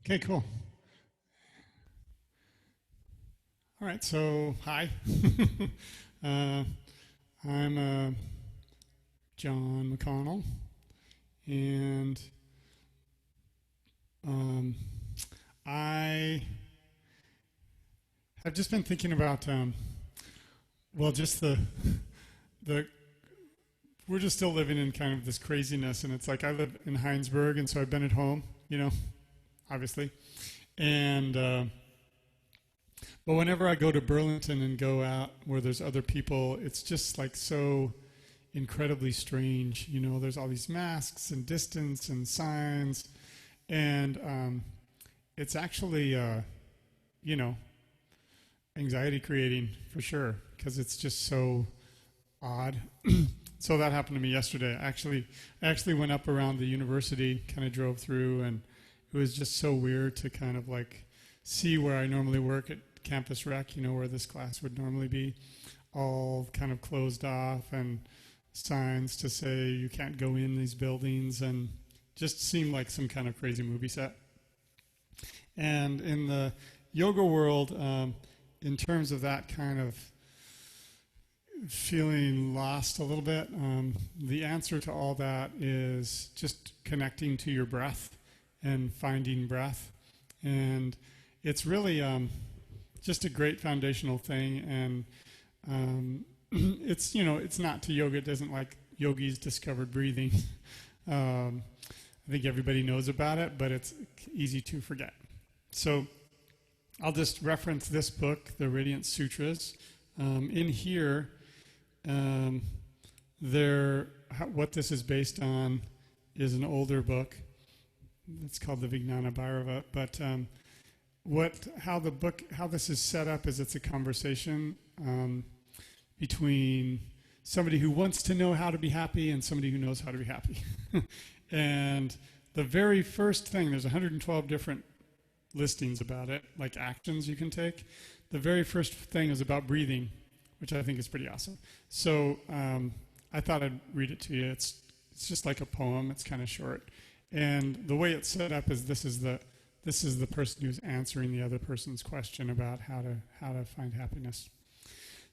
Okay, cool. All right, so hi. uh, I'm John McConnell, and um, I have just been thinking about, just the we're just still living in kind of this craziness, and it's like I live in Heinsberg, and so I've been at home, obviously, and but whenever I go to Burlington and go out where there's other people, it's just like so incredibly strange. There's all these masks and distance and signs, and it's actually, you know, anxiety creating for sure because it's just so odd. So that happened to me yesterday. I actually went up around the university, kind of drove through, and it was just so weird to kind of like see where I normally work at Campus Rec, where this class would normally be, all kind of closed off and signs to say you can't go in these buildings, and just seemed like some kind of crazy movie set. And in the yoga world, in terms of that kind of feeling lost a little bit, the answer to all that is just connecting to your breath and finding breath. And it's really just a great foundational thing. And it's not to yoga. It doesn't like yogis discovered breathing. I think everybody knows about it, but it's easy to forget. So I'll just reference this book, the Radiant Sutras. In here, what this is based on is an older book. It's called the Vijnana Bhairava. But how this is set up is it's a conversation between somebody who wants to know how to be happy and somebody who knows how to be happy. And the very first thing, there's 112 different listings about it, like actions you can take. The very first thing is about breathing, which I think is pretty awesome. So I thought I'd read it to you. It's just like a poem. It's kind of short, and the way it's set up is this is the person who's answering the other person's question about how to find happiness.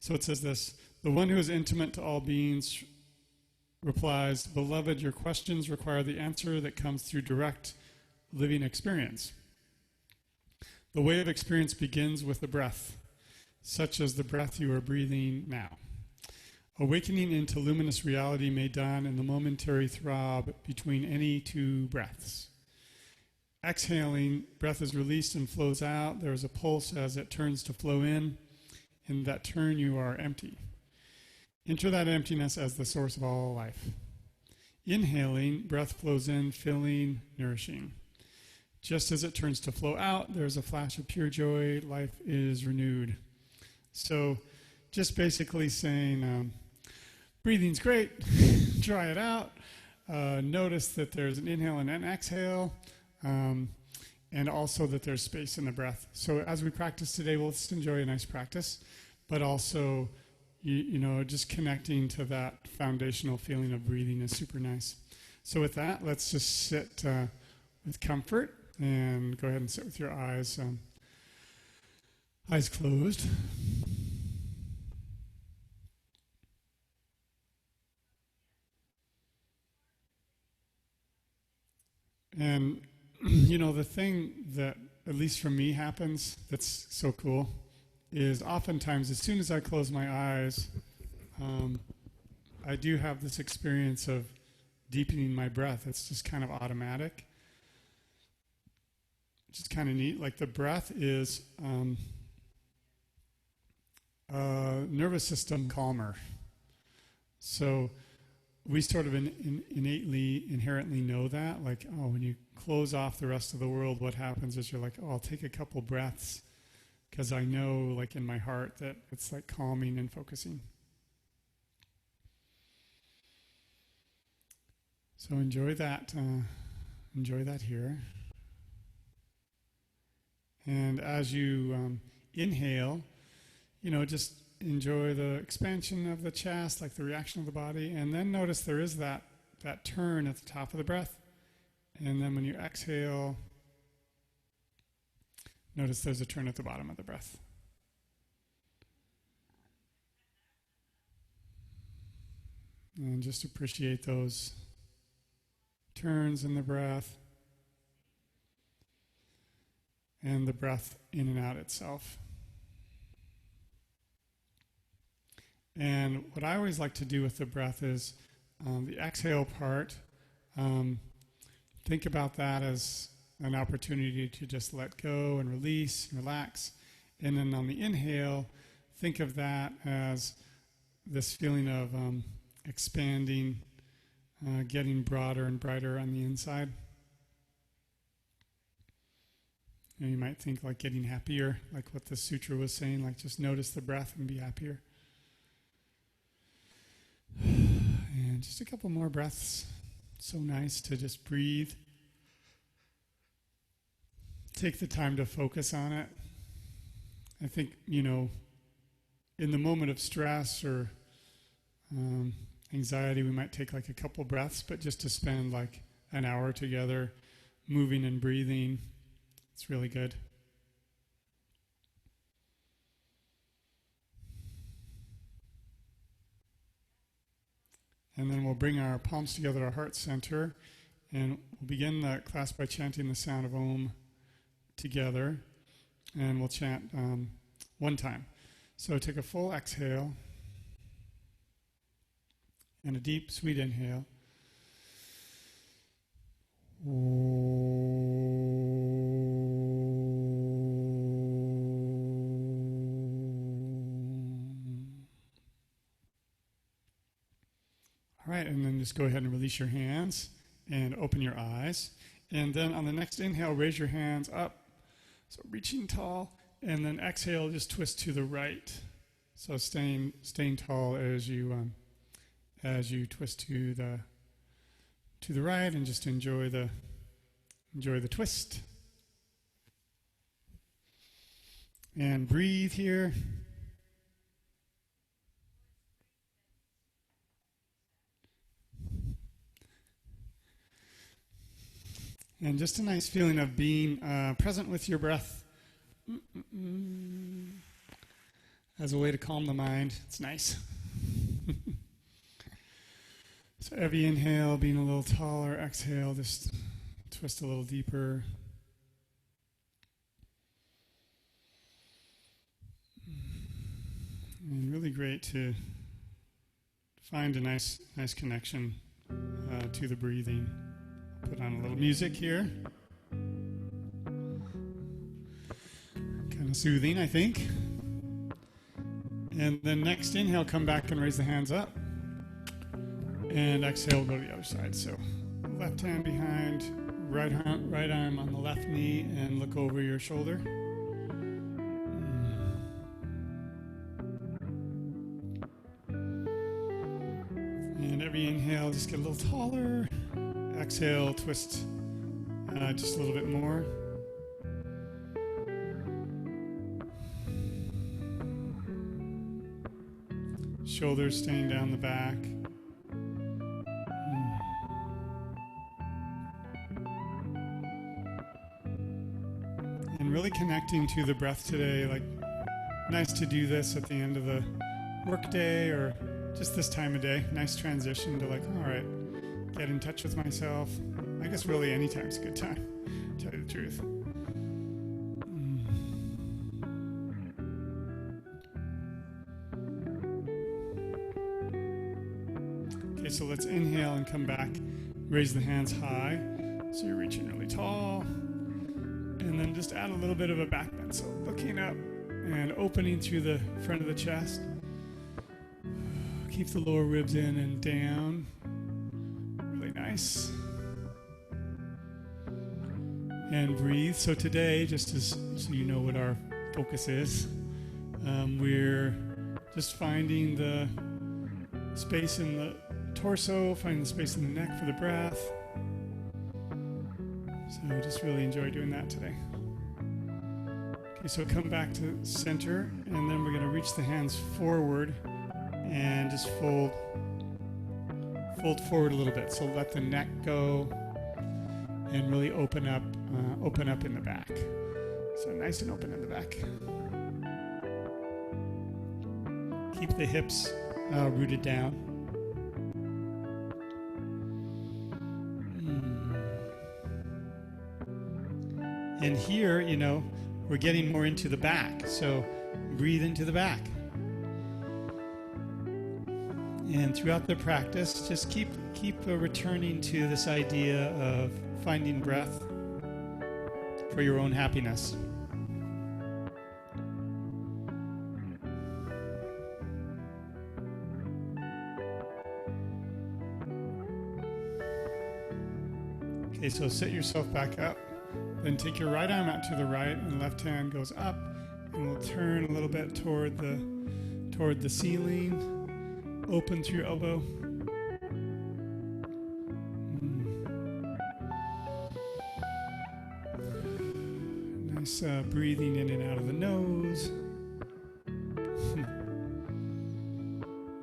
So it says this: the one who is intimate to all beings replies, "Beloved, your questions require the answer that comes through direct living experience. The way of experience begins with the breath, such as the breath you are breathing now. Awakening into luminous reality may dawn in the momentary throb between any two breaths. Exhaling, breath is released and flows out. There is a pulse as it turns to flow in. In that turn, you are empty. Enter that emptiness as the source of all life. Inhaling, breath flows in, filling, nourishing. Just as it turns to flow out, there is a flash of pure joy. Life is renewed." So just basically saying, breathing's great, try it out. Notice that there's an inhale and an exhale, and also that there's space in the breath. So as we practice today, we'll just enjoy a nice practice, but also, just connecting to that foundational feeling of breathing is super nice. So with that, let's just sit with comfort and go ahead and sit with your eyes closed. And, the thing that, at least for me, happens that's so cool is oftentimes as soon as I close my eyes, I do have this experience of deepening my breath. It's just kind of automatic. Which is kind of neat. Like the breath is nervous system calmer. So we sort of inherently know that. Like, when you close off the rest of the world, what happens is you're like, I'll take a couple breaths because I know, like in my heart, that it's like calming and focusing. So enjoy that. Enjoy that here. And as you inhale, just enjoy the expansion of the chest, like the reaction of the body, and then notice there is that turn at the top of the breath. And then when you exhale, Notice there's a turn at the bottom of the breath. And just appreciate those turns in the breath and the breath in and out itself. And what I always like to do with the breath is the exhale part, think about that as an opportunity to just let go and release and relax. And then on the inhale, think of that as this feeling of expanding, getting broader and brighter on the inside. And you might think like getting happier, like what the sutra was saying, like just notice the breath and be happier. And just a couple more breaths. So nice to just breathe. Take the time to focus on it. I think, in the moment of stress or anxiety, we might take like a couple breaths, but just to spend like an hour together moving and breathing, it's really good. And then we'll bring our palms together, our heart center, and we'll begin the class by chanting the sound of Om together, and we'll chant one time. So take a full exhale and a deep, sweet inhale. All right, and then just go ahead and release your hands and open your eyes. And then on the next inhale, raise your hands up. So reaching tall, and then exhale, just twist to the right. So staying tall as you twist to the right, and just enjoy the twist. And breathe here. And just a nice feeling of being present with your breath as a way to calm the mind. It's nice. So every inhale being a little taller, exhale, just twist a little deeper. And really great to find a nice connection to the breathing. Put on a little music here. Kind of soothing, I think. And then next inhale, come back and raise the hands up. And exhale, go to the other side. So left hand behind, right arm on the left knee, and look over your shoulder. And every inhale, just get a little taller. Exhale, twist just a little bit more. Shoulders staying down the back. And really connecting to the breath today. Like, nice to do this at the end of the workday or just this time of day. Nice transition to like, all right, get in touch with myself. I guess really any time's a good time, to tell you the truth. Okay, so let's inhale and come back. Raise the hands high. So you're reaching really tall. And then just add a little bit of a back bend. So looking up and opening through the front of the chest. Keep the lower ribs in and down. Nice. And breathe. So today, just so you know what our focus is, we're just finding the space in the torso, finding the space in the neck for the breath. So just really enjoy doing that today. Okay, so come back to center, and then we're going to reach the hands forward and just fold forward a little bit. So let the neck go and really open up in the back. So nice and open in the back. Keep the hips rooted down. And here, we're getting more into the back. So breathe into the back. And throughout the practice, just keep returning to this idea of finding breath for your own happiness. Okay, so sit yourself back up. Then take your right arm out to the right and left hand goes up, and we'll turn a little bit toward the ceiling. Open through your elbow. Nice breathing in and out of the nose.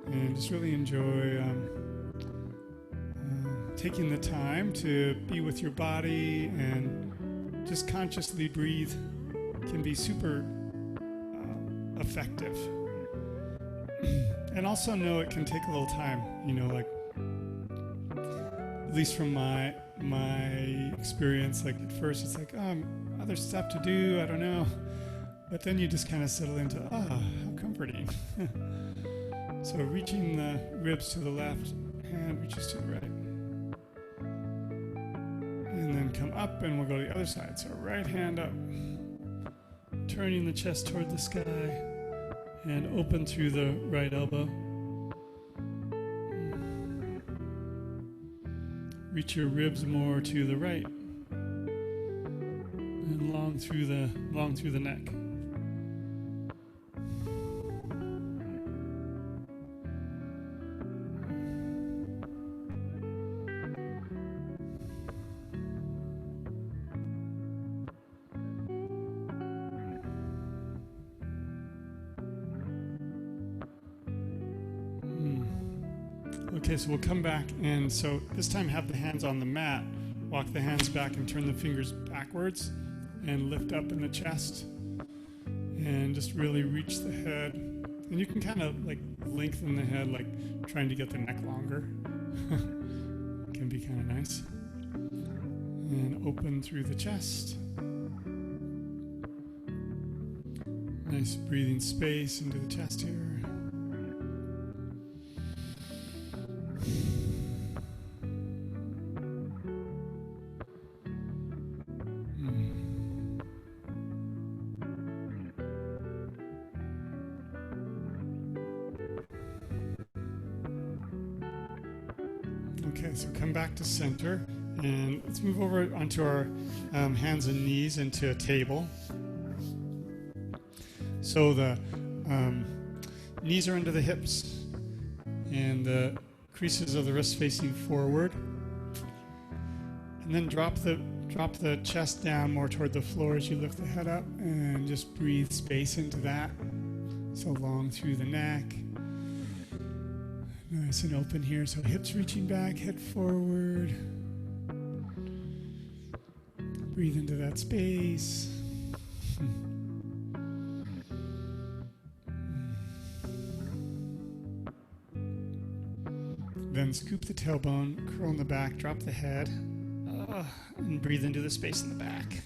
And just really enjoy taking the time to be with your body and just consciously breathe. Can be super effective. And also know it can take a little time, at least from my experience, at first it's other stuff to do, I don't know. But then you just kind of settle into, how comforting. So reaching the ribs to the left, hand reaches to the right. And then come up and we'll go to the other side. So right hand up, turning the chest toward the sky. And open through the right elbow. Reach your ribs more to the right. And long through the neck. Okay, so we'll come back, and so this time have the hands on the mat. Walk the hands back and turn the fingers backwards and lift up in the chest. And just really reach the head. And you can kind of lengthen the head, trying to get the neck longer. It can be kind of nice. And open through the chest. Nice breathing space into the chest here. Okay, so come back to center, and let's move over onto our hands and knees into a table. So the knees are under the hips, and the creases of the wrists facing forward. And then drop the chest down more toward the floor as you lift the head up, and just breathe space into that. So long through the neck. Nice and open here, so hips reaching back, head forward. Breathe into that space. Then scoop the tailbone, curl in the back, drop the head, and breathe into the space in the back.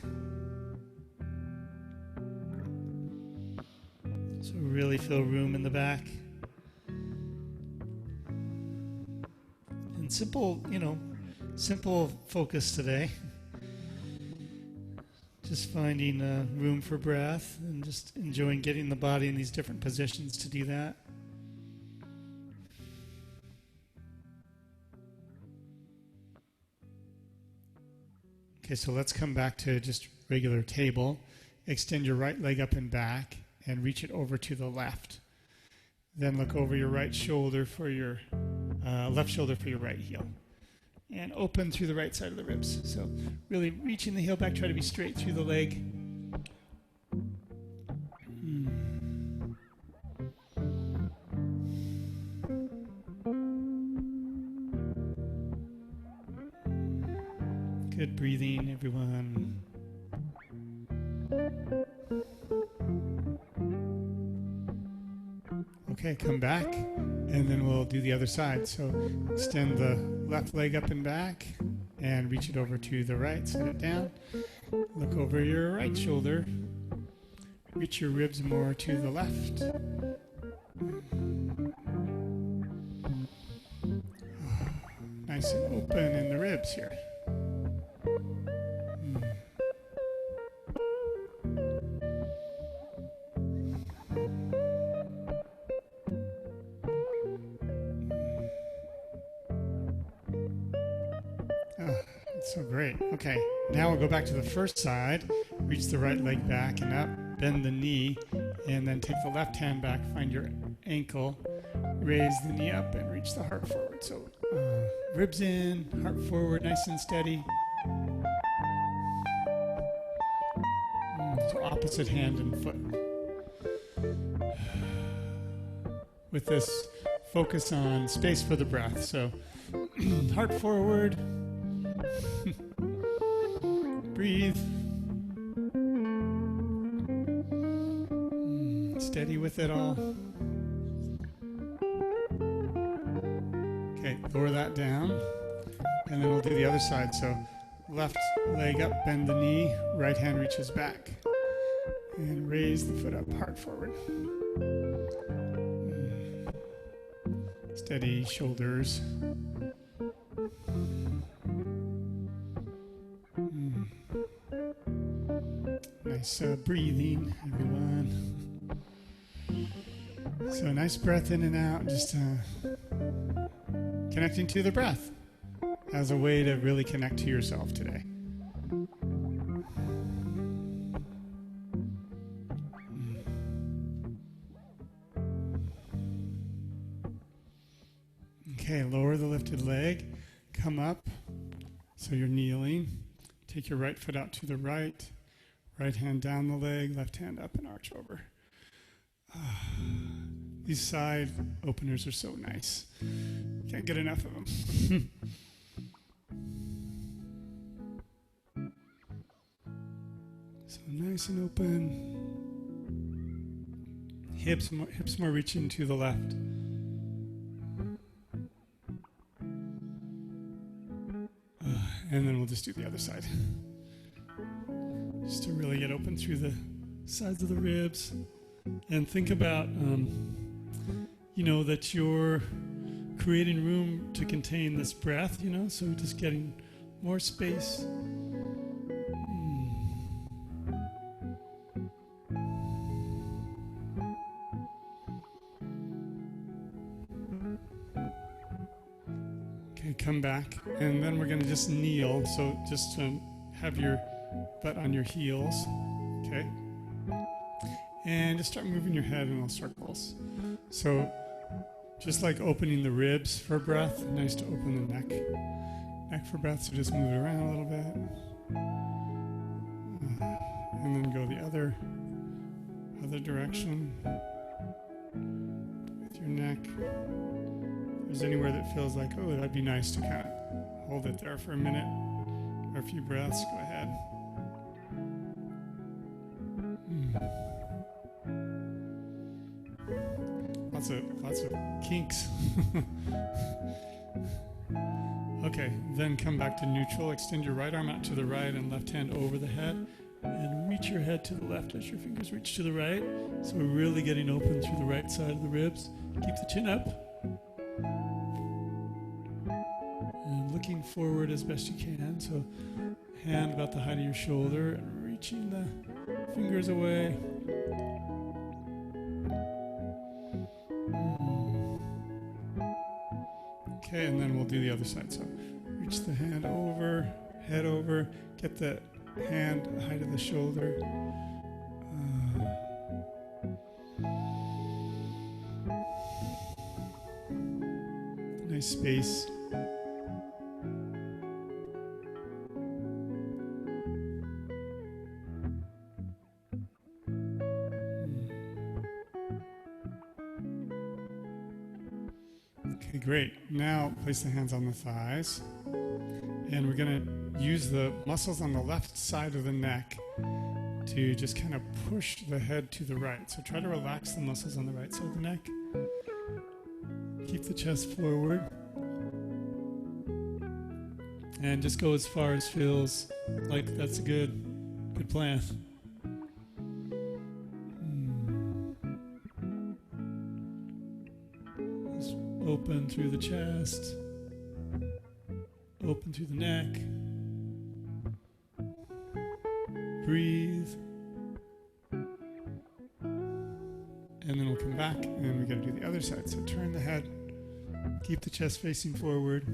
So really feel room in the back. And simple focus today. Just finding room for breath and just enjoying getting the body in these different positions to do that. Okay, so let's come back to just regular table. Extend your right leg up and back and reach it over to the left. Then look over your right shoulder for your left shoulder for your right heel. And open through the right side of the ribs. So really reaching the heel back, try to be straight through the leg. Good breathing, everyone. Okay, come back, and then we'll do the other side. So extend the left leg up and back, and reach it over to the right, set it down. Look over your right shoulder. Reach your ribs more to the left. Nice and open in the ribs here. That's so great. Okay, now we'll go back to the first side. Reach the right leg back and up, bend the knee, and then take the left hand back, find your ankle, raise the knee up, and reach the heart forward. So ribs in, heart forward, nice and steady. So opposite hand and foot. With this focus on space for the breath. So heart forward. Breathe. Steady with it all. Okay, lower that down. And then we'll do the other side. So left leg up, bend the knee, right hand reaches back. And raise the foot up, heart forward. Steady shoulders. Nice breathing, everyone. So nice breath in and out, just connecting to the breath as a way to really connect to yourself today. Okay, lower the lifted leg, come up, so you're kneeling. Take your right foot out to the right, right hand down the leg, left hand up and arch over. These side openers are so nice. Can't get enough of them. So nice and open. Hips more reaching to the left. And then we'll just do the other side. Just to really get open through the sides of the ribs. And think about, that you're creating room to contain this breath, so just getting more space. Okay, come back, and then we're going to just kneel. So just have your butt on your heels, okay? And just start moving your head in little circles. So just like opening the ribs for breath, nice to open the neck for breath. So just move it around a little bit. And then go the other direction with your neck. If there's anywhere that feels like, oh, that'd be nice to kind of hold it there for a minute or a few breaths, go ahead. Lots of kinks. Okay, then come back to neutral. Extend your right arm out to the right and left hand over the head. And reach your head to the left as your fingers reach to the right. So we're really getting open through the right side of the ribs. Keep the chin up. And looking forward as best you can. So hand about the height of your shoulder and reaching the fingers away. Okay, and then we'll do the other side. So reach the hand over, head over, get the hand height of the shoulder. Nice space. Okay, great. Now place the hands on the thighs. And we're going to use the muscles on the left side of the neck to just kind of push the head to the right. So try to relax the muscles on the right side of the neck. Keep the chest forward. And just go as far as feels like that's a good plan. Just open through the chest. Open through the neck. Breathe. And then we'll come back and we got to do the other side. So turn the head. Keep the chest facing forward.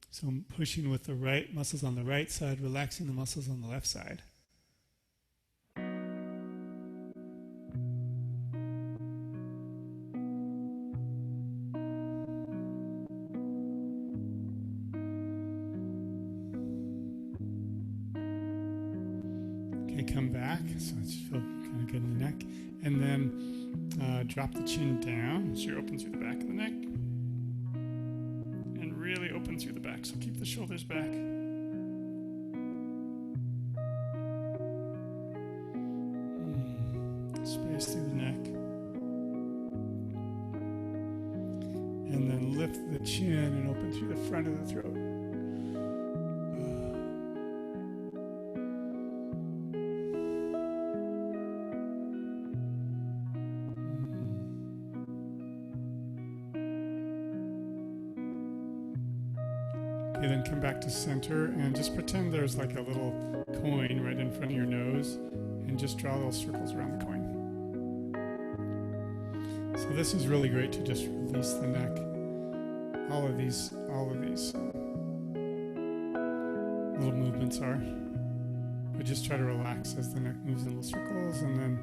So I'm pushing with the right muscles on the right side, relaxing the muscles on the left side. Okay, come back. So it should feel kind of good in the neck. And then drop the chin down so you're open through the back of the neck. Really open through the back, so keep the shoulders back. Space through the neck. And then lift the chin and open through the front of the throat. Okay, then come back to center and just pretend there's like a little coin right in front of your nose and just draw little circles around the coin. So this is really great to just release the neck. All of these little movements are. But just try to relax as the neck moves in little circles and then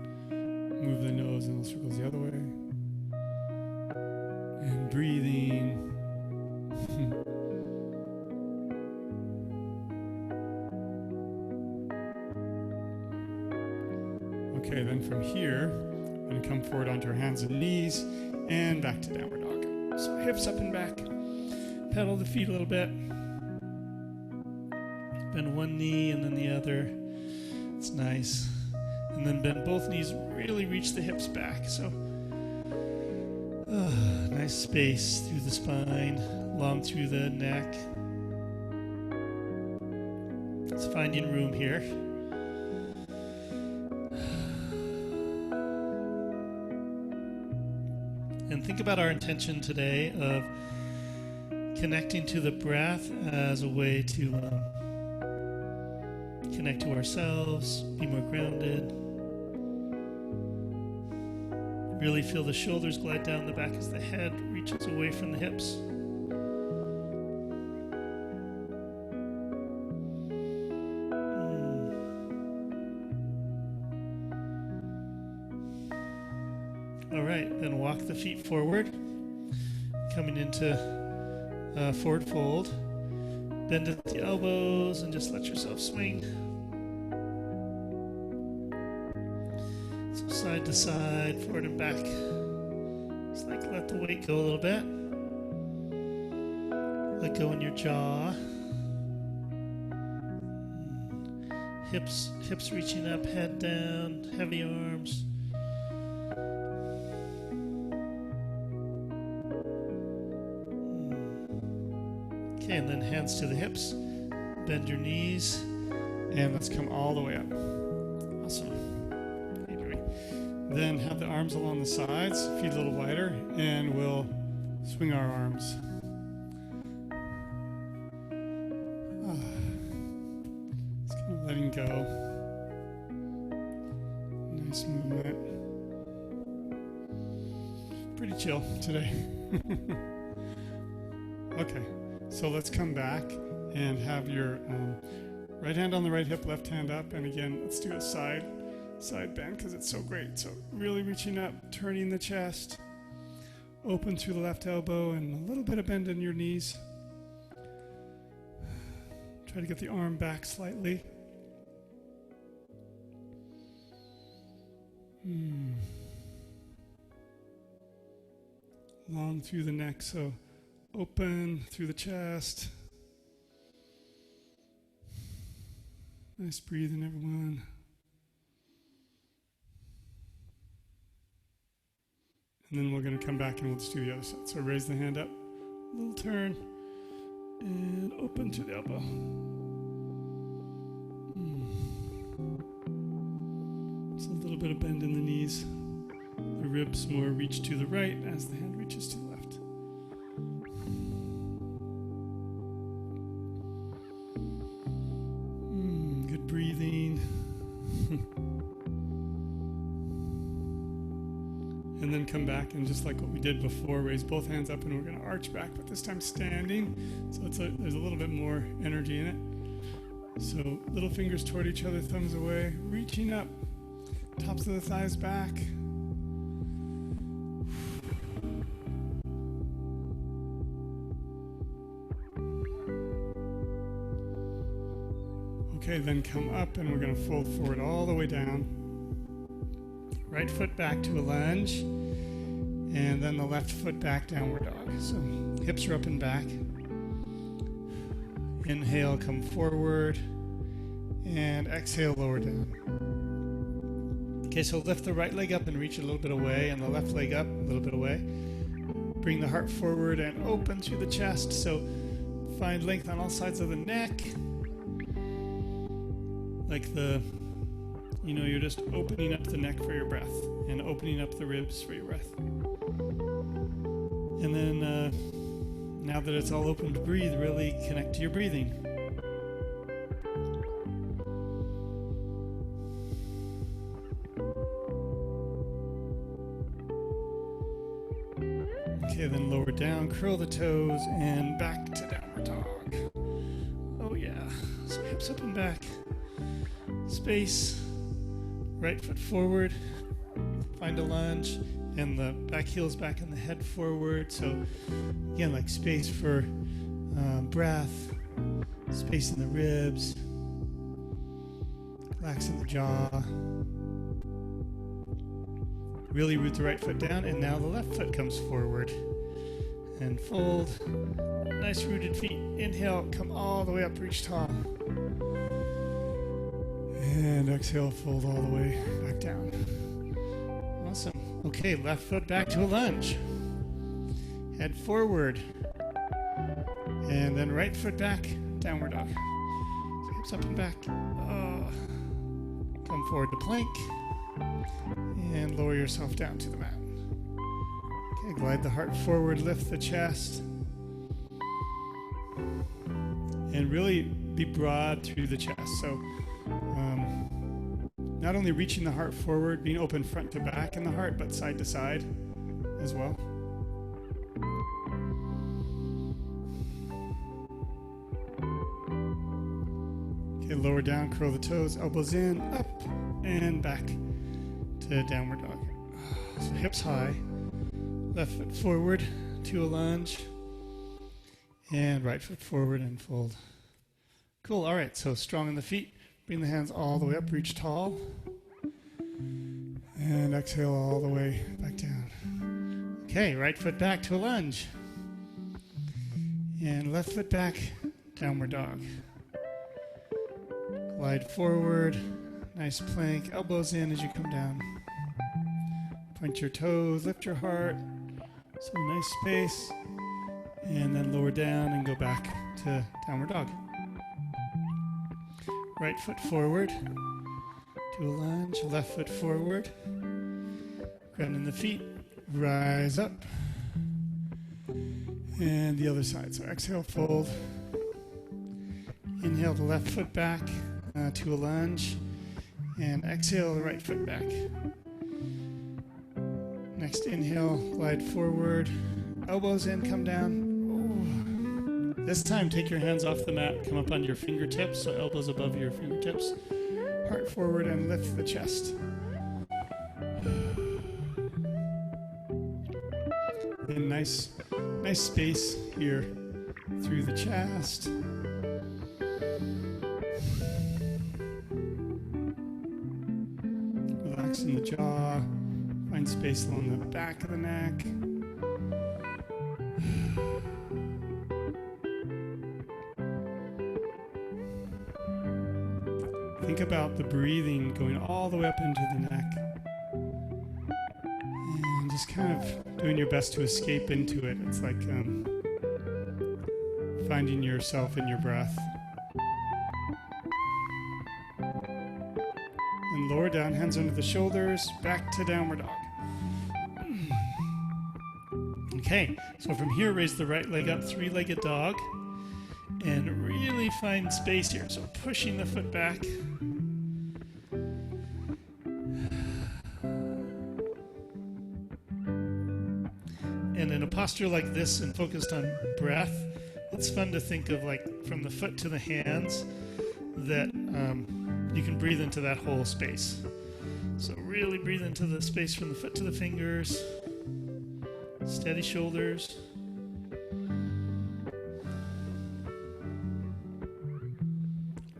move the nose in little circles the other way. And breathing. Okay, then from here, we're going to come forward onto our hands and knees and back to downward dog. So hips up and back. Pedal the feet a little bit. Bend one knee and then the other. It's nice. And then bend both knees, really reach the hips back. So nice space through the spine, long through the neck. It's finding room here. And think about our intention today of connecting to the breath as a way to connect to ourselves, be more grounded. Really feel the shoulders glide down the back as the head reaches away from the hips. All right, then walk the feet forward, coming into forward fold. Bend at the elbows and just let yourself swing. So side to side, forward and back. Just like let the weight go a little bit. Let go in your jaw. Hips reaching up, head down, heavy arms. Okay, and then hands to the hips. Bend your knees. And let's come all the way up. Awesome. How you doing? Then have the arms along the sides, feet a little wider, and we'll swing our arms. Just kind of letting go. Nice movement. Pretty chill today. Okay. So let's come back and have your right hand on the right hip, left hand up. And again, let's do a side bend because it's so great. So really reaching up, turning the chest, open through the left elbow and a little bit of bend in your knees. Try to get the arm back slightly. long through the neck, so open through the chest. Nice breathing, everyone. And then we're going to come back and we'll just do the other side. So raise the hand up, little turn, and open to the elbow. Just a little bit of bend in the knees. The ribs more reach to the right as the hand reaches to the left. Good breathing. And then come back and just like what we did before, raise both hands up and we're going to arch back, but this time standing. So there's a little bit more energy in it. So little fingers toward each other, thumbs away, reaching up, tops of the thighs back. Okay, then come up and we're going to fold forward all the way down. Right foot back to a lunge, and then the left foot back, downward dog. So hips are up and back. Inhale, come forward, and exhale, lower down. Okay, so lift the right leg up and reach a little bit away, and the left leg up a little bit away. Bring the heart forward and open through the chest. So find length on all sides of the neck. Like you're just opening up the neck for your breath and opening up the ribs for your breath. And then now that it's all open to breathe, really connect to your breathing. Okay, then lower down, curl the toes, and back to downward dog. Oh yeah, so hips up and back. Space. Right foot forward, find a lunge, and the back heel's back and the head forward. So again, like space for breath, space in the ribs, relax in the jaw. Really root the right foot down, and now the left foot comes forward. And fold. Nice rooted feet. Inhale, come all the way up, reach tall. And exhale, fold all the way back down. Awesome. Okay, left foot back to a lunge. Head forward. And then right foot back, downward dog. So hips up and back. Come forward to plank. And lower yourself down to the mat. Okay, glide the heart forward, lift the chest. And really be broad through the chest. So not only reaching the heart forward, being open front to back in the heart, but side to side as well. Okay, lower down, curl the toes, elbows in, up, and back to downward dog. So hips high, left foot forward to a lunge, and right foot forward and fold. Cool, all right, so strong in the feet. Bring the hands all the way up, reach tall. And exhale all the way back down. Okay, right foot back to a lunge. And left foot back, downward dog. Glide forward, nice plank, elbows in as you come down. Point your toes, lift your heart. So nice space. And then lower down and go back to downward dog. Right foot forward to a lunge, left foot forward. Grounding the feet, rise up. And the other side. So exhale, fold. Inhale the left foot back to a lunge. And exhale the right foot back. Next inhale, glide forward. Elbows in, come down. This time, take your hands off the mat, come up on your fingertips, so elbows above your fingertips. Heart forward and lift the chest. And nice space here through the chest. Relax in the jaw. Find space along the back of the neck. Think about the breathing going all the way up into the neck. And just kind of doing your best to escape into it. It's like finding yourself in your breath. And lower down, hands under the shoulders, back to downward dog. Okay, so from here, raise the right leg up, three-legged dog. And really find space here. So pushing the foot back. And in a posture like this and focused on breath, it's fun to think of like from the foot to the hands that you can breathe into that whole space. So really breathe into the space from the foot to the fingers. Steady shoulders.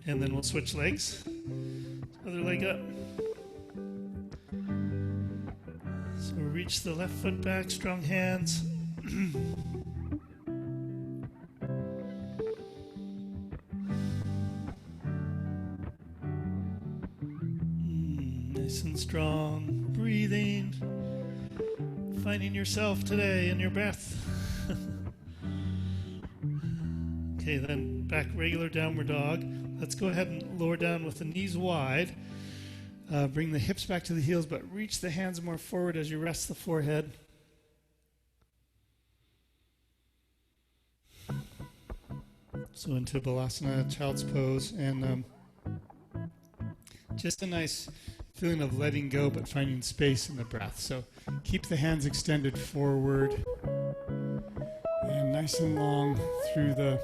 And then we'll switch legs. Other leg up. So reach the left foot back, strong hands. Nice and strong. Breathing. Finding yourself today in your breath. Okay, then back regular downward dog. Let's go ahead and lower down with the knees wide. Bring the hips back to the heels, but reach the hands more forward as you rest the forehead. So into Balasana, child's pose, and just a nice feeling of letting go, but finding space in the breath. So keep the hands extended forward, and nice and long through the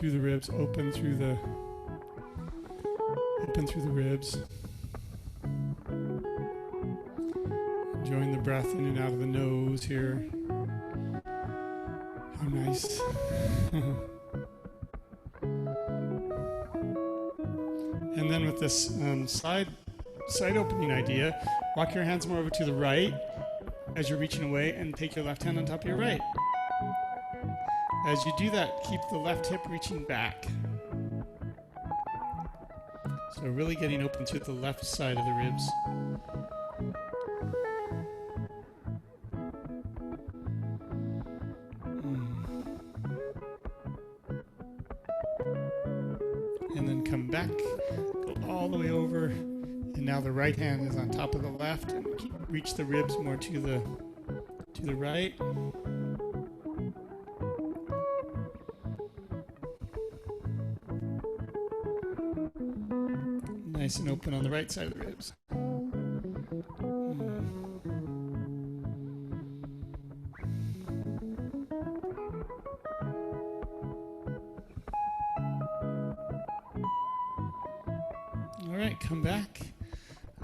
ribs, open through the ribs. Enjoying the breath in and out of the nose here. How nice. And then with this side opening idea, walk your hands more over to the right as you're reaching away and take your left hand on top of your right. As you do that, keep the left hip reaching back. So really getting open to the left side of the ribs. And then come back, go all the way over, and now the right hand is on top of the left, and reach the ribs more to the right. Nice and open on the right side of the ribs. All right, come back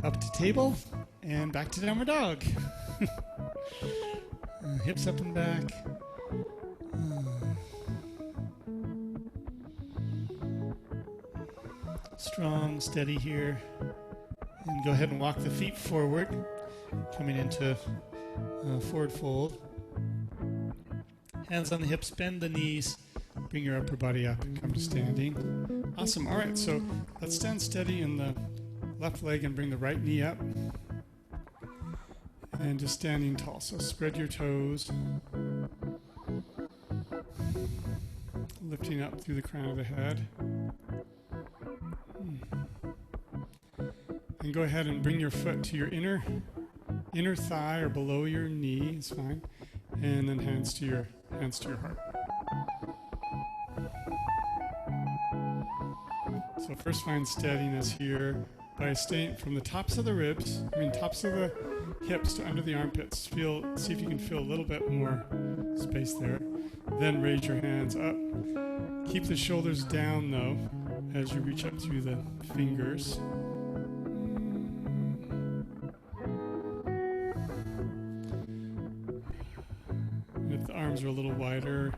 up to table and back to downward dog. Hips up and back. Strong, steady here. And go ahead and walk the feet forward, coming into forward fold. Hands on the hips, bend the knees, bring your upper body up and come to standing. Awesome. All right, so let's stand steady in the left leg and bring the right knee up. And just standing tall. So spread your toes. Lifting up through the crown of the head. And go ahead and bring your foot to your inner thigh or below your knee, it's fine. And then hands to your heart. So first find steadiness here by staying from the tops of the ribs, tops of the hips to under the armpits. See if you can feel a little bit more space there. Then raise your hands up. Keep the shoulders down though as you reach up through the fingers. And if the arms are a little wider,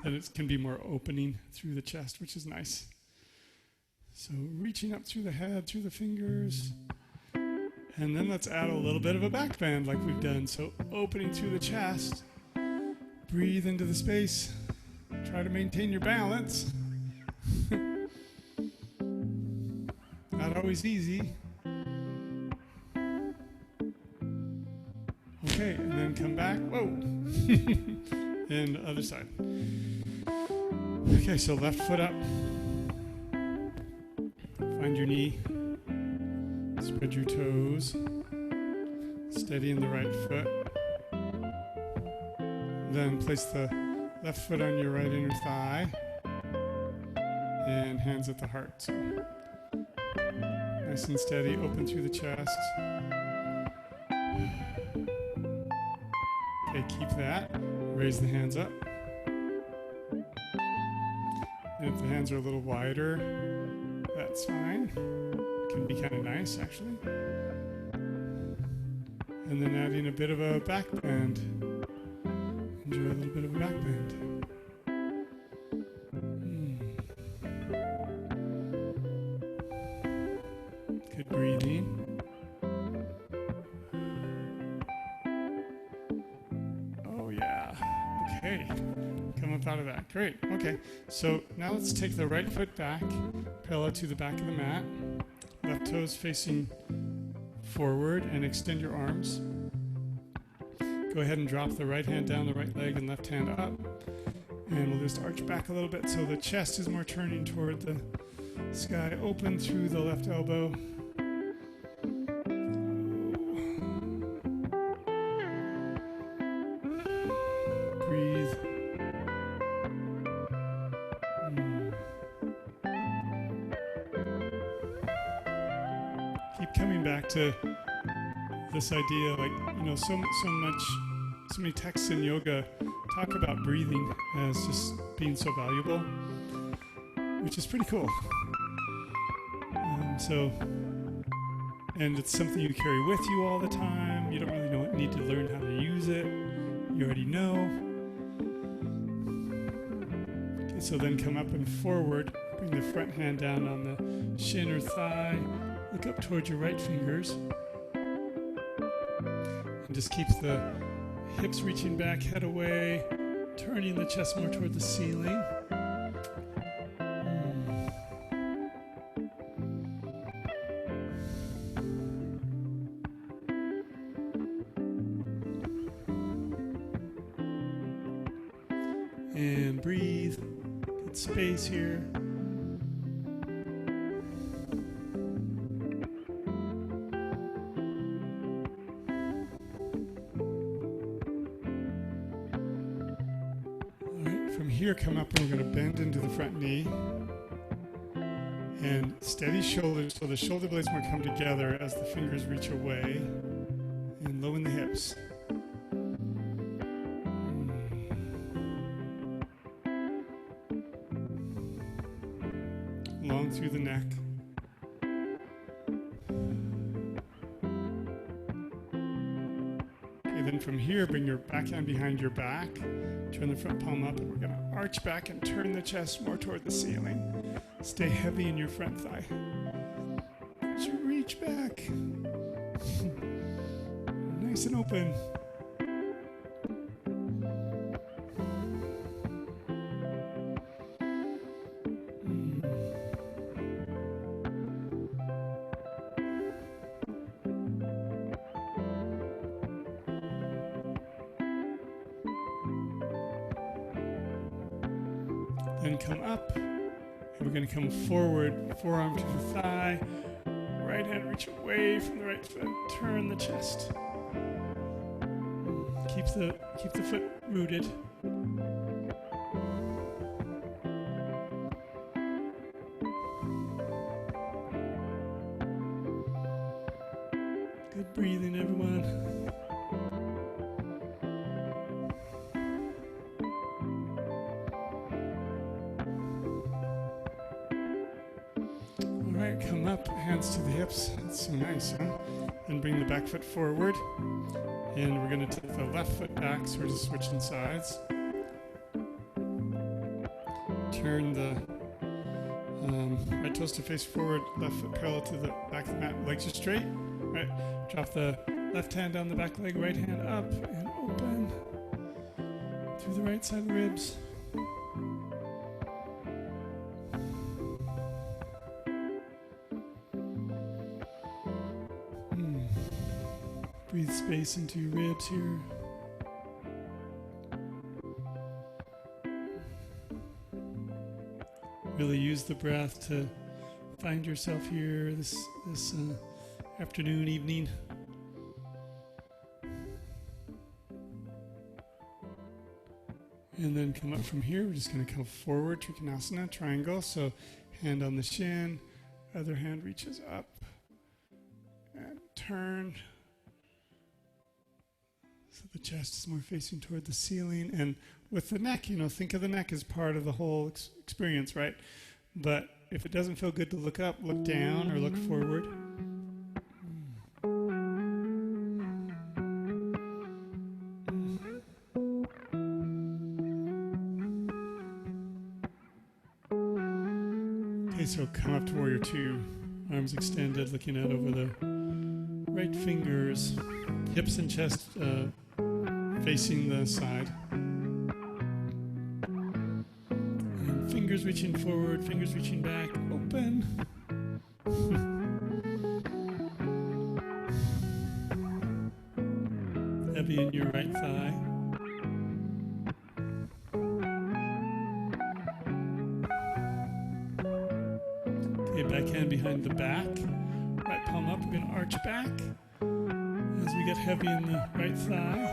then it can be more opening through the chest, which is nice. So reaching up through the head, through the fingers. And then let's add a little bit of a back bend like we've done. So opening through the chest, Breathe into the space. Try to maintain your balance. Not always easy. Okay, and then come back. Whoa. And the other side. Okay, so left foot up. Find your knee. Spread your toes. Steady in the right foot. Then place the left foot on your right inner thigh. And hands at the heart. So nice and steady, open through the chest. Okay, keep that. Raise the hands up. And if the hands are a little wider, that's fine. It can be kind of nice, actually. And then adding a bit of a back bend. Enjoy a little bit of a back bend. Good breathing. Oh yeah. Okay. Come up out of that. Great. Okay. So now let's take the right foot back, parallel to the back of the mat. Left toes facing forward and extend your arms. Go ahead and drop the right hand down the right leg and left hand up. And we'll just arch back a little bit so the chest is more turning toward the sky. Open through the left elbow. Breathe. Keep coming back to this idea, like, so many texts in yoga talk about breathing as just being so valuable, which is pretty cool. And it's something you carry with you all the time. You don't really need to learn how to use it. You already know. Okay, so then come up and forward. Bring the front hand down on the shin or thigh. Look up towards your right fingers. And just keep the hips reaching back, head away, turning the chest more toward the ceiling. And breathe. Good space here. Here, come up and we're going to bend into the front knee and steady shoulders so the shoulder blades more come together as the fingers reach away, and low in the hips. Long through the neck. Okay, then from here, bring your backhand behind your back. Turn the front palm up, and we're going to arch back and turn the chest more toward the ceiling. Stay heavy in your front thigh. As you reach back. Nice and open. Then come up, and we're going to come forward, forearm to the thigh, right hand reach away from the right foot, turn the chest. Keep the foot rooted. Good breathing, everyone. Alright, come up, hands to the hips. That's so nice, huh? Then bring the back foot forward. And we're going to take the left foot back, so we're just switching sides. Turn the right toes to face forward, left foot parallel to the back of the mat. Legs are straight. Right. Drop the left hand down the back leg, right hand up and open through the right side of the ribs. Breathe space into your ribs here. Really use the breath to find yourself here this afternoon, evening. And then come up from here. We're just going to come forward, Trikonasana, triangle. So hand on the shin, other hand reaches up and turn. So the chest is more facing toward the ceiling. And with the neck, think of the neck as part of the whole experience, right? But if it doesn't feel good to look up, look down or look forward. Okay, so come up to Warrior Two. Arms extended, looking out over the right fingers. Hips and chest facing the side. And fingers reaching forward, fingers reaching back. Open. Heavy in your right thigh. Okay, back hand behind the back. Right palm up, we're going to arch back. As we get heavy in the right thigh.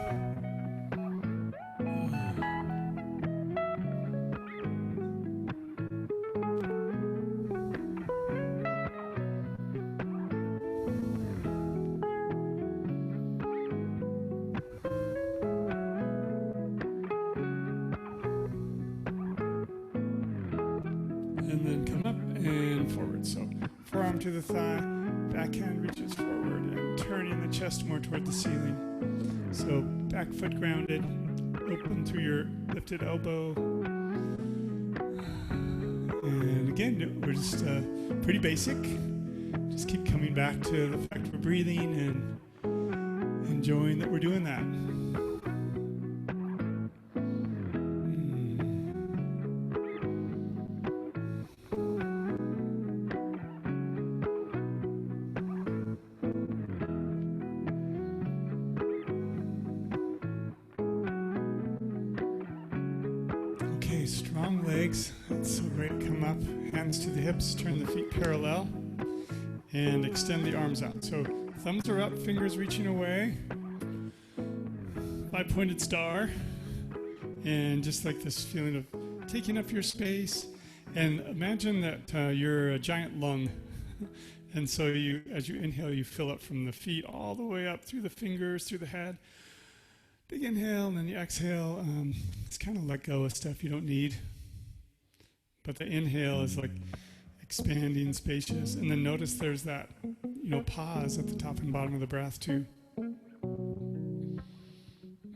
And then come up and forward. So forearm to the thigh, backhand reaches forward and turning the chest more toward the ceiling. So back foot grounded, open through your lifted elbow. And again, we're just pretty basic. Just keep coming back to the fact we're breathing and enjoying that we're doing that. Okay, strong legs. That's so great. Come up, hands to the hips, turn the feet parallel, and extend the arms out. So thumbs are up, fingers reaching away. 5-pointed star. And just like this feeling of taking up your space. And imagine that you're a giant lung. And so as you inhale, you fill up from the feet all the way up through the fingers, through the head. Big inhale, and then you exhale. It's kind of let go of stuff you don't need. But the inhale is like expanding, spacious. And then notice there's that, pause at the top and bottom of the breath too.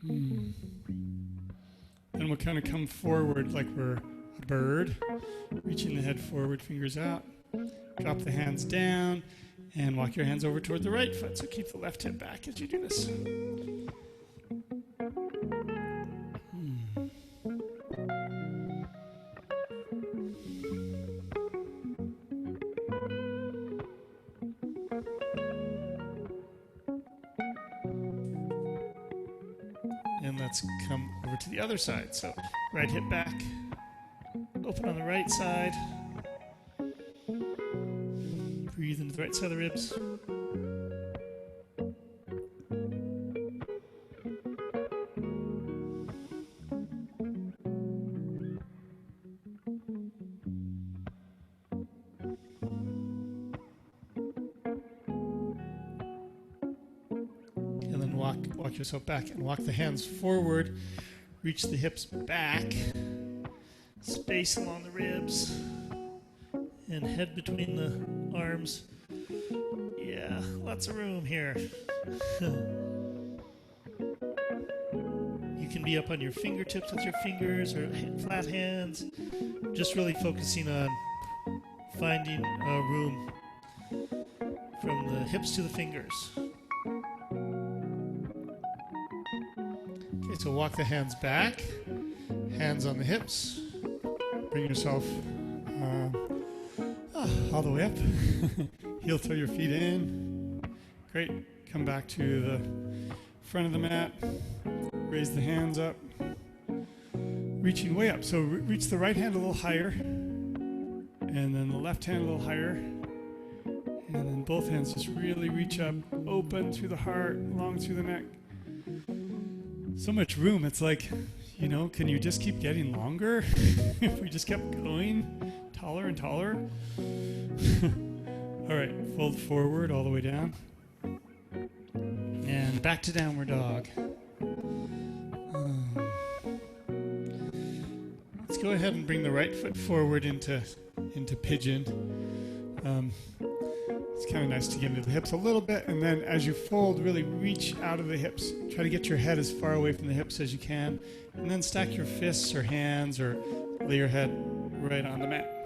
Then we'll kind of come forward like we're a bird, reaching the head forward, fingers out. Drop the hands down and walk your hands over toward the right foot. So keep the left hip back as you do this. And let's come over to the other side. So right hip back, open on the right side. Breathe into the right side of the ribs. And then walk yourself back and walk the hands forward. Reach the hips back. Space along the ribs. And head between the arms. Yeah, lots of room here. You can be up on your fingertips with your fingers or flat hands. Just really focusing on finding room from the hips to the fingers. Okay, so walk the hands back. Hands on the hips. Bring yourself all the way up. Heel toe your feet in. Great. Come back to the front of the mat. Raise the hands up. Reaching way up. So reach the right hand a little higher. And then the left hand a little higher. And then both hands just really reach up. Open through the heart, long through the neck. So much room. It's like, can you just keep getting longer? If we just kept going taller and taller. All right, fold forward all the way down. And back to downward dog. Let's go ahead and bring the right foot forward into pigeon. It's kind of nice to get into the hips a little bit, and then as you fold, really reach out of the hips. Try to get your head as far away from the hips as you can, and then stack your fists or hands or lay your head right on the mat.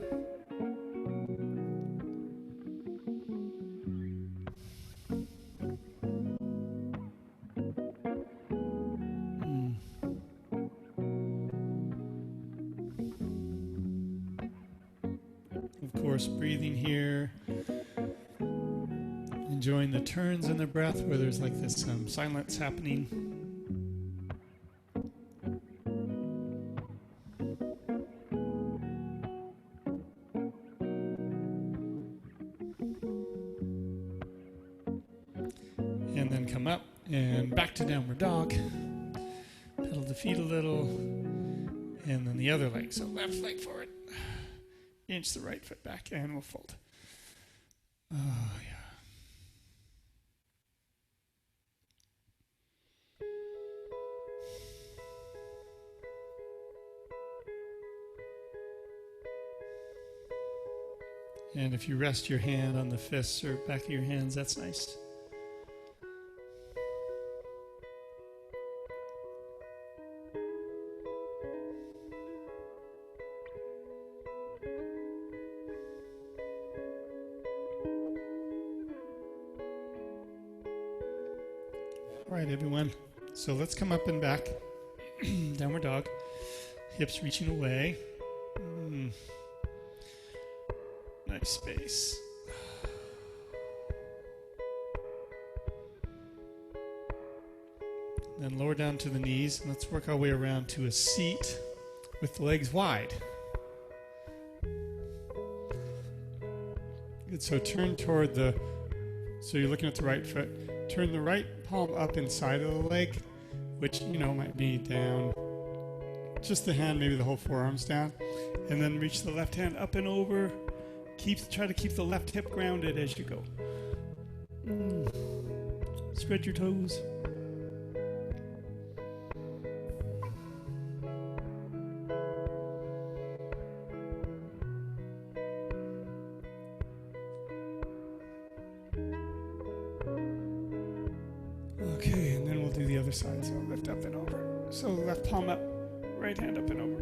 Of course, breathing here. Enjoying the turns in the breath where there's like this silence happening. And then come up and back to downward dog. Pedal the feet a little. And then the other leg. So left leg forward. Inch the right foot back and we'll fold. Oh, yeah. And if you rest your hand on the fists or back of your hands, that's nice. All right, everyone. So let's come up and back. Downward dog. Hips reaching away. Nice space. Then lower down to the knees. And let's work our way around to a seat with the legs wide. Good. So turn toward so you're looking at the right foot. Turn the right palm up inside of the leg, which, might be down. Just the hand, maybe the whole forearms down. And then reach the left hand up and over. Try to keep the left hip grounded as you go. Spread your toes. Okay, and then we'll do the other side. So lift up and over. So left palm up, right hand up and over.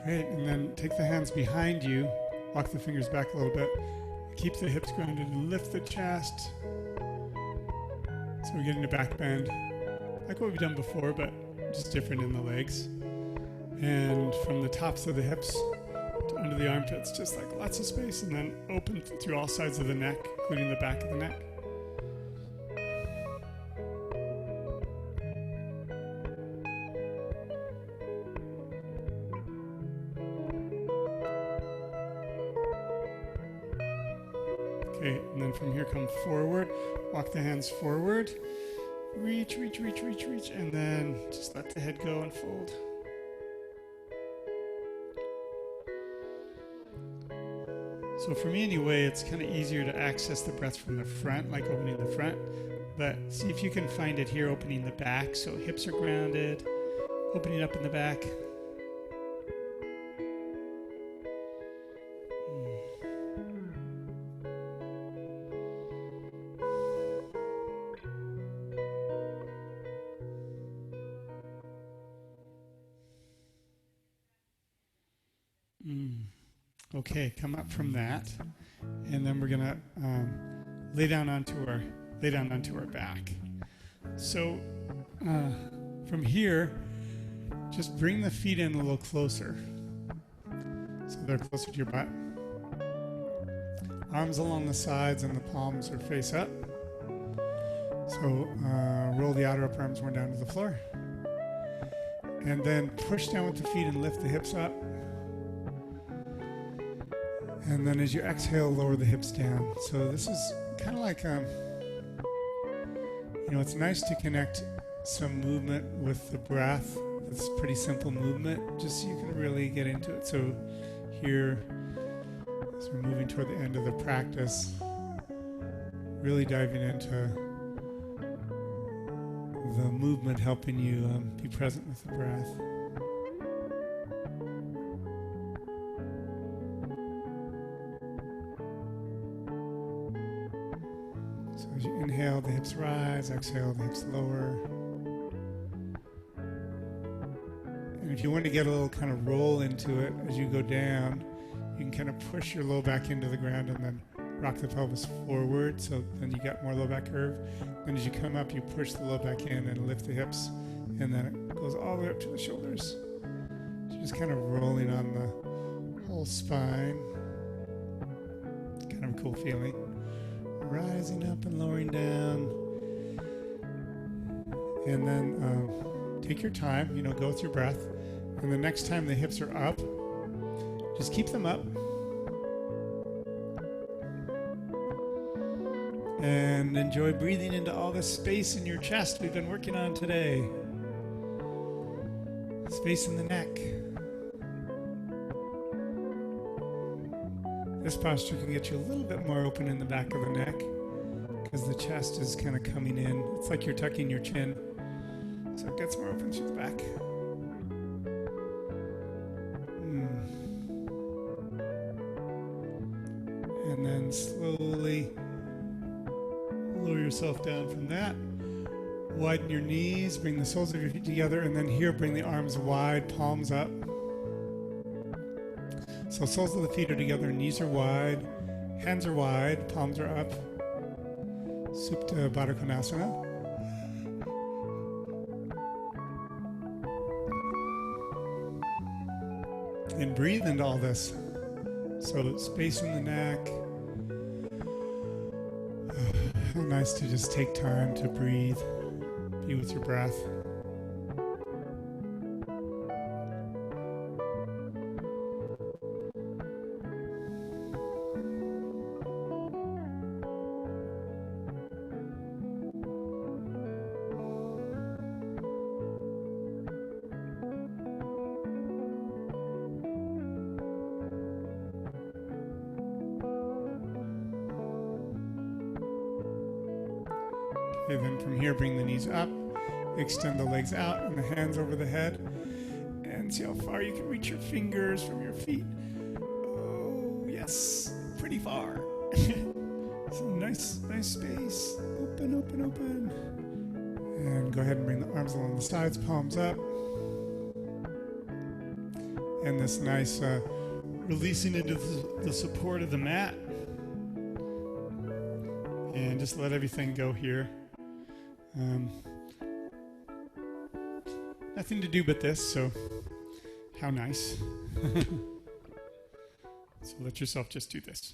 Great, and then take the hands behind you, walk the fingers back a little bit, keep the hips grounded and lift the chest. So we're getting a back bend, like what we've done before, but just different in the legs. And from the tops of the hips to under the armpits, just like lots of space, and then open through all sides of the neck, including the back of the neck. Okay, and then from here come forward, walk the hands forward, reach, and then just let the head go and fold. So for me anyway, it's kind of easier to access the breath from the front, like opening the front, but see if you can find it here, opening the back, so hips are grounded, opening up in the back. Okay, come up from that, and then we're gonna lay down onto our back. So from here, just bring the feet in a little closer, so they're closer to your butt. Arms along the sides and the palms are face up. So roll the outer upper arms more down to the floor. And then push down with the feet and lift the hips up. And then as you exhale, lower the hips down. So this is kind of like, it's nice to connect some movement with the breath. It's a pretty simple movement, just so you can really get into it. So here, as we're moving toward the end of the practice, really diving into the movement, helping you be present with the breath. So as you inhale, the hips rise, exhale, the hips lower. And if you want to get a little kind of roll into it as you go down, you can kind of push your low back into the ground and then rock the pelvis forward, so then you got more low back curve. Then as you come up, you push the low back in and lift the hips, and then it goes all the way up to the shoulders. So just kind of rolling on the whole spine. Kind of a cool feeling. Rising up and lowering down. And then take your time, go with your breath. And the next time the hips are up, just keep them up. And enjoy breathing into all this space in your chest we've been working on today. Space in the neck. This posture can get you a little bit more open in the back of the neck because the chest is kind of coming in. It's like you're tucking your chin, so it gets more open through the back. And then slowly lower yourself down from that. Widen your knees, bring the soles of your feet together, and then here bring the arms wide, palms up. So soles of the feet are together, knees are wide, hands are wide, palms are up. Supta Baddha Konasana. And breathe into all this. So space in the neck. How nice to just take time to breathe, be with your breath. Okay, then from here, bring the knees up, extend the legs out and the hands over the head, and see how far you can reach your fingers from your feet. Oh, yes, pretty far. Some nice space. Open, open, open. And go ahead and bring the arms along the sides, palms up. And this nice releasing into the support of the mat. And just let everything go here. Nothing to do but this, so how nice. So let yourself just do this.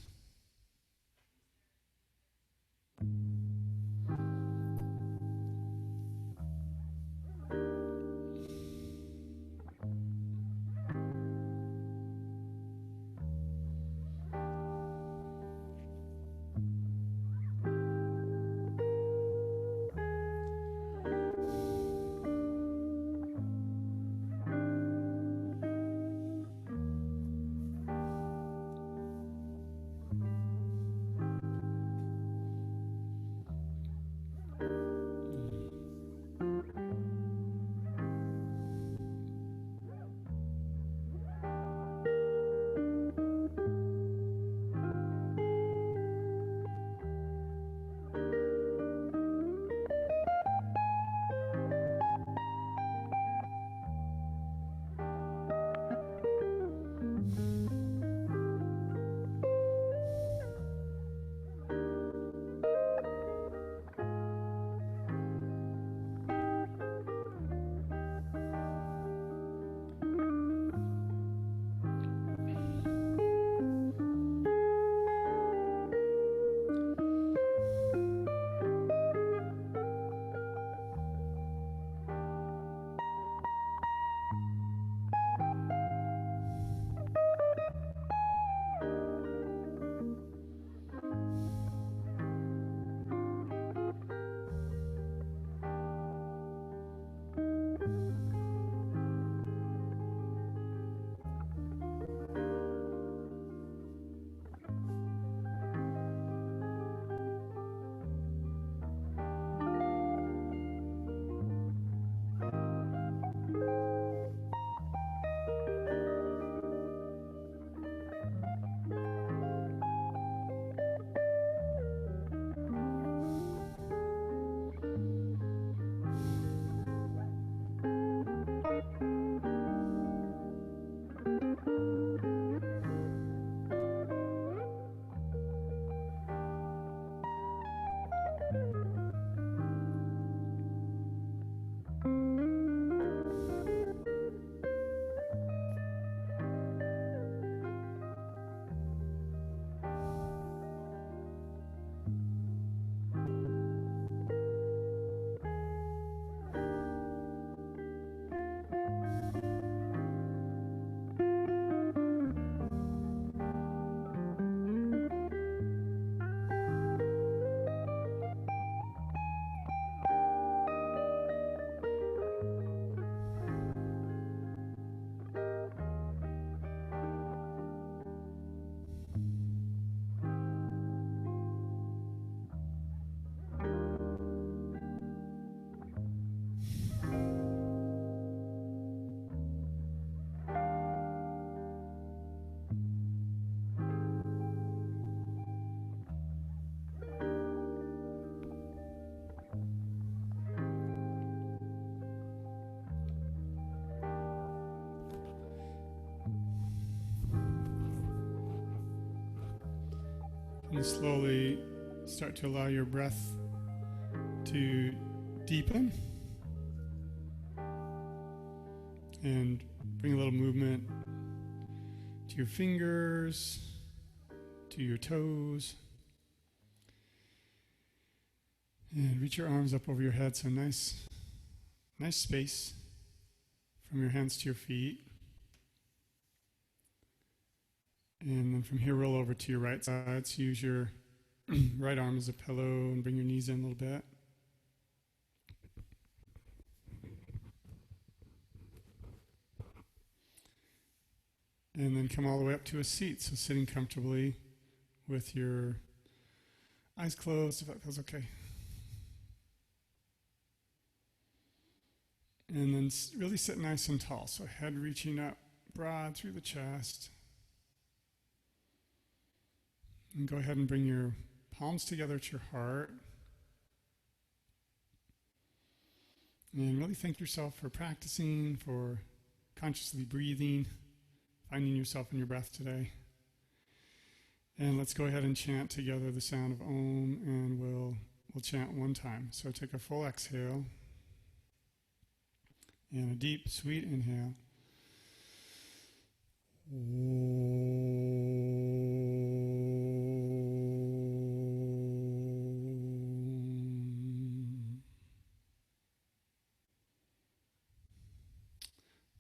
And slowly start to allow your breath to deepen and bring a little movement to your fingers, to your toes. And reach your arms up over your head, so nice space from your hands to your feet. And then from here, roll over to your right side. So use your right arm as a pillow and bring your knees in a little bit. And then come all the way up to a seat. So sitting comfortably with your eyes closed, if that feels okay. And then really sit nice and tall. So head reaching up broad through the chest. And go ahead and bring your palms together to your heart. And really thank yourself for practicing, for consciously breathing, finding yourself in your breath today. And let's go ahead and chant together the sound of Om, and we'll chant one time. So take a full exhale and a deep, sweet inhale.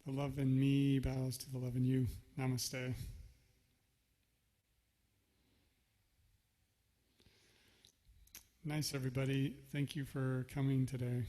The love in me bows to the love in you. Namaste. Nice, everybody. Thank you for coming today.